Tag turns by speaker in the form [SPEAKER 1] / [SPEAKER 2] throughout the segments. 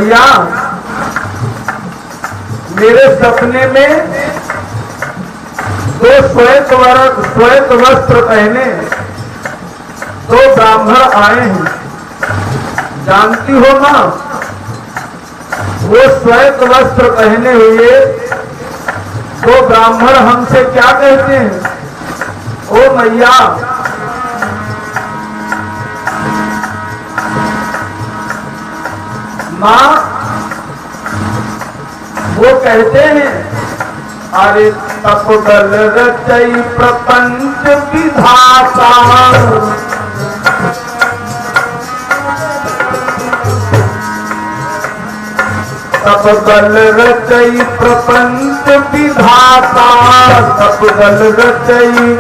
[SPEAKER 1] मैया मेरे सपने में दो श्वेत वस्त्र पहने दो ब्राह्मण आए हैं। जानती हो मां, वो श्वेत वस्त्र पहने हुए दो ब्राह्मण हमसे क्या कहते हैं? ओ मैया, मां वो कहते हैं, अरे तपबल रचई प्रपंच विधाता, तपबल रचई प्रपंच विधाता, तपबल रचई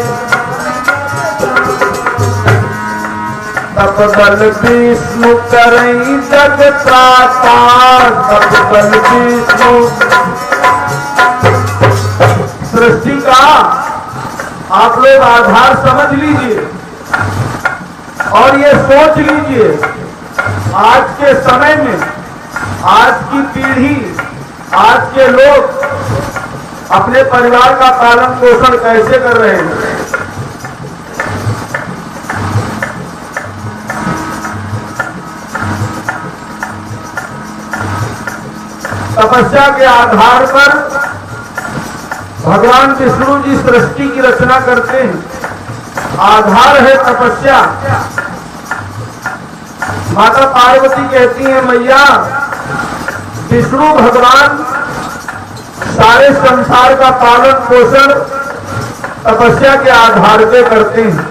[SPEAKER 1] तपबल विष्णु करई जग त्राता, तपबल विष्णु। सृष्टि का आप लोग आधार समझ लीजिए और ये सोच लीजिए, आज के समय में आज की पीढ़ी, आज के लोग अपने परिवार का पालन पोषण कैसे कर रहे हैं। तपस्या के आधार पर भगवान विष्णु जी सृष्टि की रचना करते हैं। आधार है तपस्या। माता पार्वती कहती है, मैया विष्णु भगवान सारे संसार का पालन पोषण तपस्या के आधार पे करते हैं।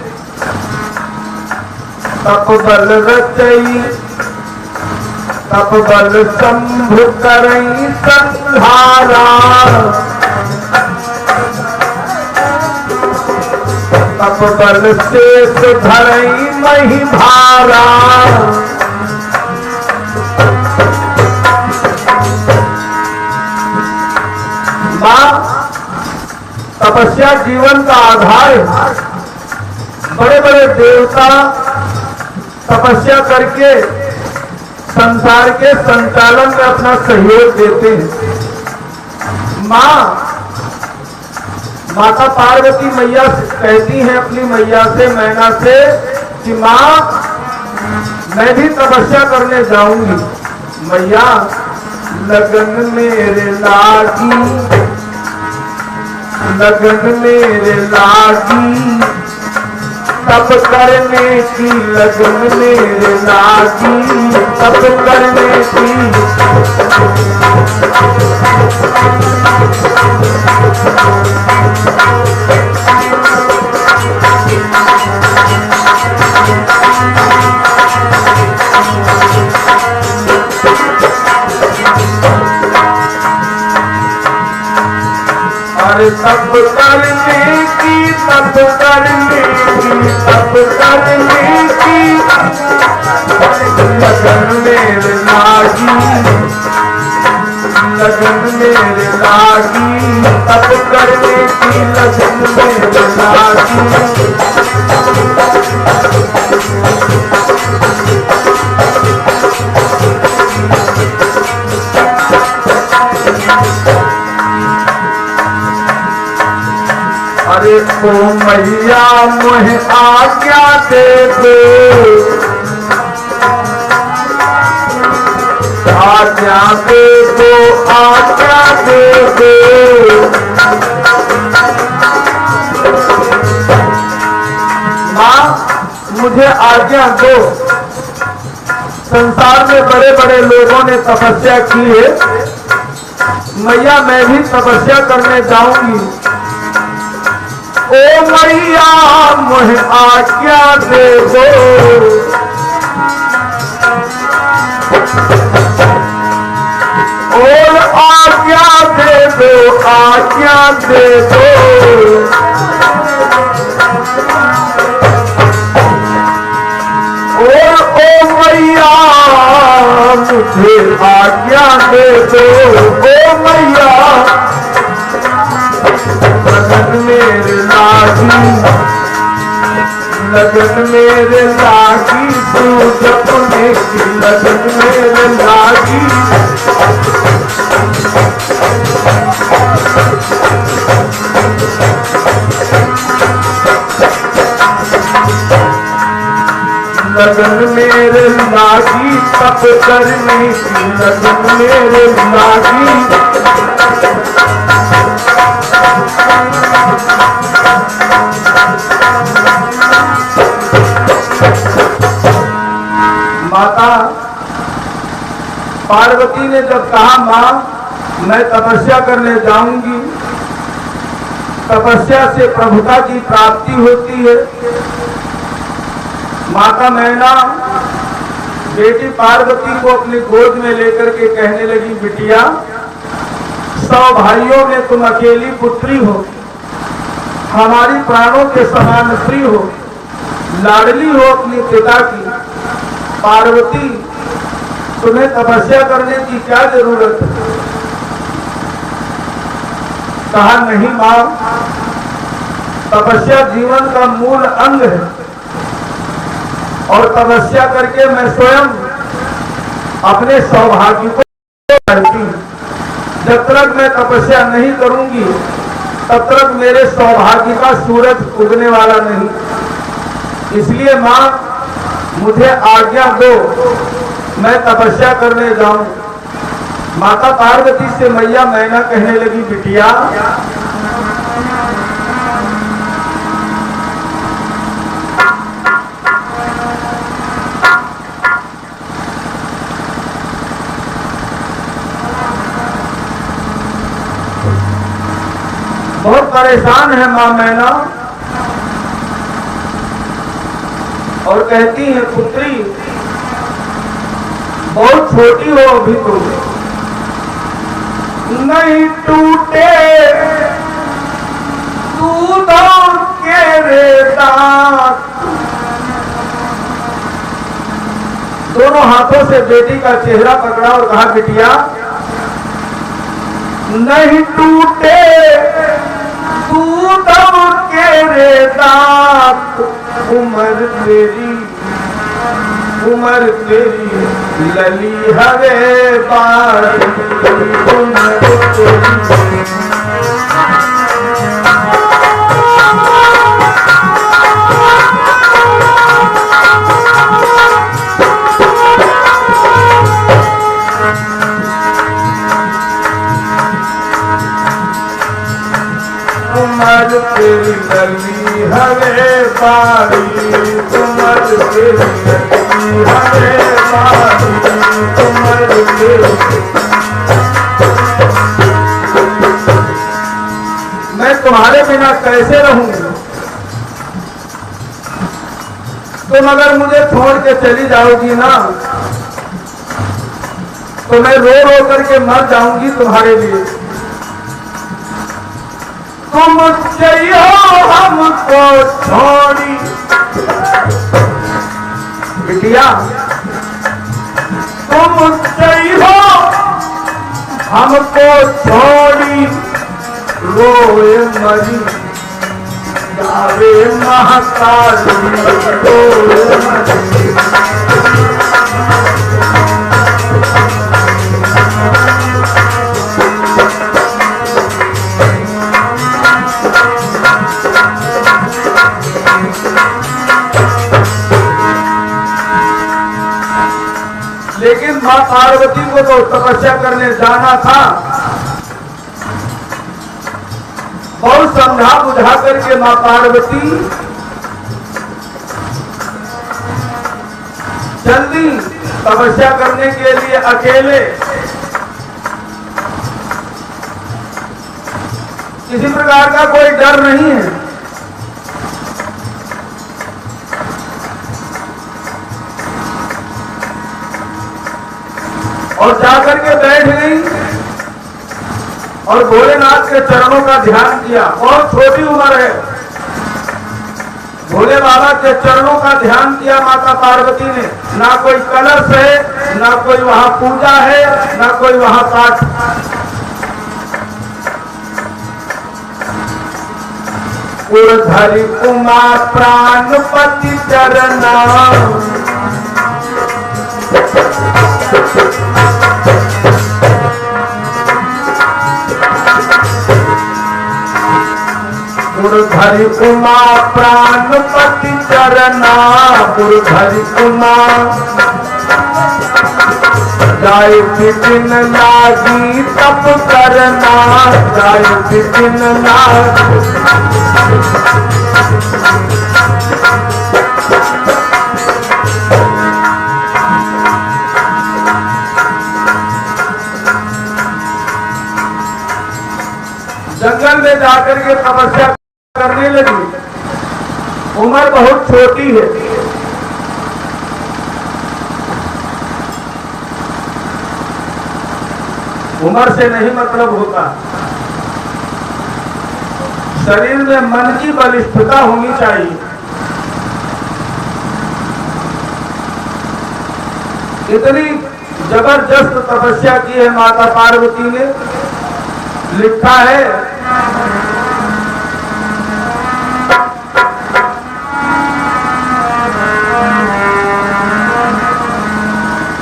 [SPEAKER 1] तपबल रचई तपबल शंभु करई संहारा, तपबल शेष धरई मही भारा। मां, तपस्या जीवन का आधार है। बड़े बड़े देवता तपस्या करके संसार के संचालन में अपना सहयोग देते हैं। माता पार्वती मैया कहती हैं अपनी मैया से, मैना से, कि मां मैं भी तपस्या करने जाऊंगी। मैया लगन मेरे लागी, लगन मेरे लागी, तप करने की लगन मेरे लागी, तप करने की। अरे तप करने की, तप करने की, तप करने की, लगन मेरे लागी, लगन मेरे लागी, तप करने की लगन मेरे लागी। अरे ओ मैया मुझे आज्ञा दे दो, आज्ञा दे दो, आज्ञा दे दो। मां मुझे आज्ञा दो। संसार में बड़े बड़े लोगों ने तपस्या की है, मैया मैं भी तपस्या करने जाऊंगी। ओ मैया मुझे आज्ञा दे दो, और आज्ञा दे दो, आज्ञा दे दो। और ओ मैया मुझे आज्ञा दे दो, ओ मैया लगन मेरे लागी, लगन मेरे लागी तू जपने की लगन मेरे लागी। लगन मेरे लागी तप करने की लगन मेरे लागी। माता पार्वती ने जब कहा मां मैं तपस्या करने जाऊंगी, तपस्या से प्रभुता की प्राप्ति होती है। माता मैना बेटी पार्वती को अपनी गोद में लेकर के कहने लगी, बिटिया 100 भाइयों में तुम अकेली पुत्री हो, हमारी प्राणों के समान प्रिय हो, लाडली हो अपने पिता की। पार्वती तुम्हें तपस्या करने की क्या जरूरत है? कहा नहीं मां, तपस्या जीवन का मूल अंग है और तपस्या करके मैं स्वयं अपने सौभाग्य को करती हूं। जब तक मैं तपस्या नहीं करूंगी तब तक मेरे सौभाग्य का सूरज उगने वाला नहीं। इसलिए मां मुझे आज्ञा दो, मैं तपस्या करने जाऊं। माता पार्वती से मैया मैना कहने लगी, बिटिया बहुत परेशान है मां मैना और कहती है, पुत्री बहुत छोटी हो अभी तो, नहीं टूटे दूधों के रे दांत। दोनों हाथों से बेटी का चेहरा पकड़ा और कहा, बिटिया नहीं टूटे दूधों के रे दांत, उम्र तेरी लली हरे बार, उम्र तेरी। उम्र तेरी लली हरे बारी, उम्र तेरी लली हरे बारी, उम्र तेरी। मैं तुम्हारे बिना कैसे रहूंगी? तुम अगर मुझे छोड़ के चली जाओगी ना तो मैं रो रो करके मर जाऊंगी तुम्हारे लिए। तुम चाहिए हमको छोड़ी, बिटिया तुम चाहिए हमको छोड़ी, रोए मरी जावे महाकाली, रोए मरी। लेकिन मां पार्वती को तो तपस्या करने जाना था। बहुत समझा बुझा करके मां पार्वती जल्दी तपस्या करने के लिए अकेले। किसी प्रकार का कोई डर नहीं है। और जाकर के बैठ गई और भोलेनाथ के चरणों का ध्यान किया। बहुत छोटी उम्र है, भोले बाबा के चरणों का ध्यान किया माता पार्वती ने। ना कोई कलश है, ना कोई वहां पूजा है, ना कोई वहां पाठ। उर्धरि उमा प्राणपति चरना। उर्धरि उमा प्राणपति चरना, उर्धरि उमा जाय विपिन लागी तप करना, जाय विपिन लागी। जंगल में जाकर के तपस्या करने लगी। उम्र बहुत छोटी है, उम्र से नहीं मतलब होता, शरीर में मन की बलिष्ठता होनी चाहिए। इतनी जबरदस्त तपस्या की है माता पार्वती ने। लिखा है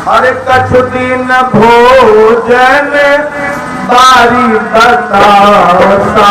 [SPEAKER 1] अरे कछु दिन भोजन बारी बतासा,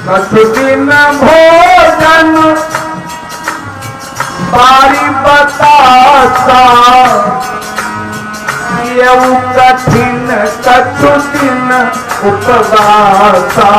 [SPEAKER 1] कछु दिन भोजन बारी बतासा, ये कठिन कछु दिन उपवासा।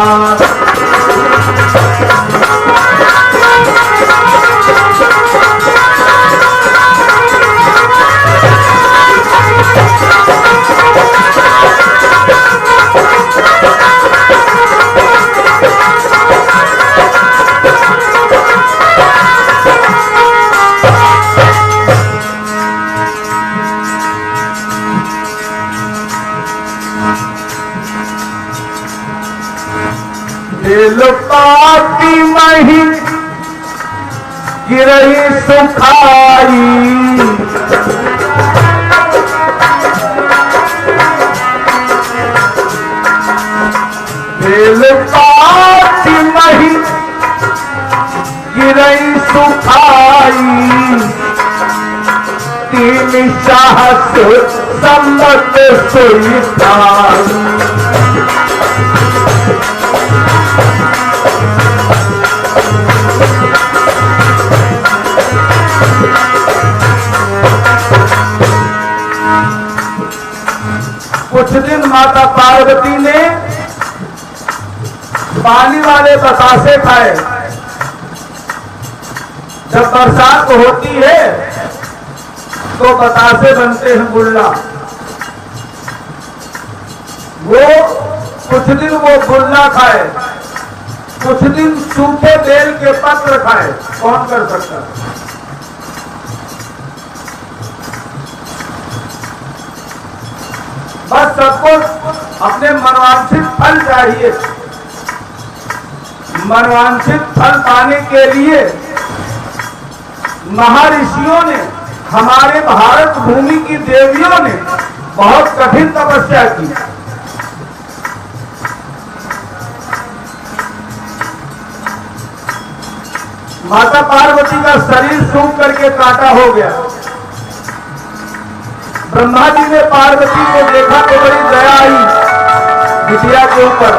[SPEAKER 1] बेल पाती मही गिरही सुखाई, बेल पाती मही गिरही सुखाई, तीन साहस सम्मत सोई थाई। कुछ दिन माता पार्वती ने पानी वाले बतासे खाए। जब बरसात होती है तो बतासे बनते हैं गुल्ला। वो कुछ दिन वो गुल्ला खाए, कुछ दिन सूखे बेल के पत्र खाए। कौन कर सकता है? बस सबको अपने मनवांछित फल चाहिए। मनवांछित फल पाने के लिए महर्षियों ने, हमारे भारत भूमि की देवियों ने बहुत कठिन तपस्या की। माता पार्वती का शरीर सूख करके काटा हो गया। ब्रह्मा जी ने पार्वती को देखा तो बड़ी दया आई बिटिया के ऊपर।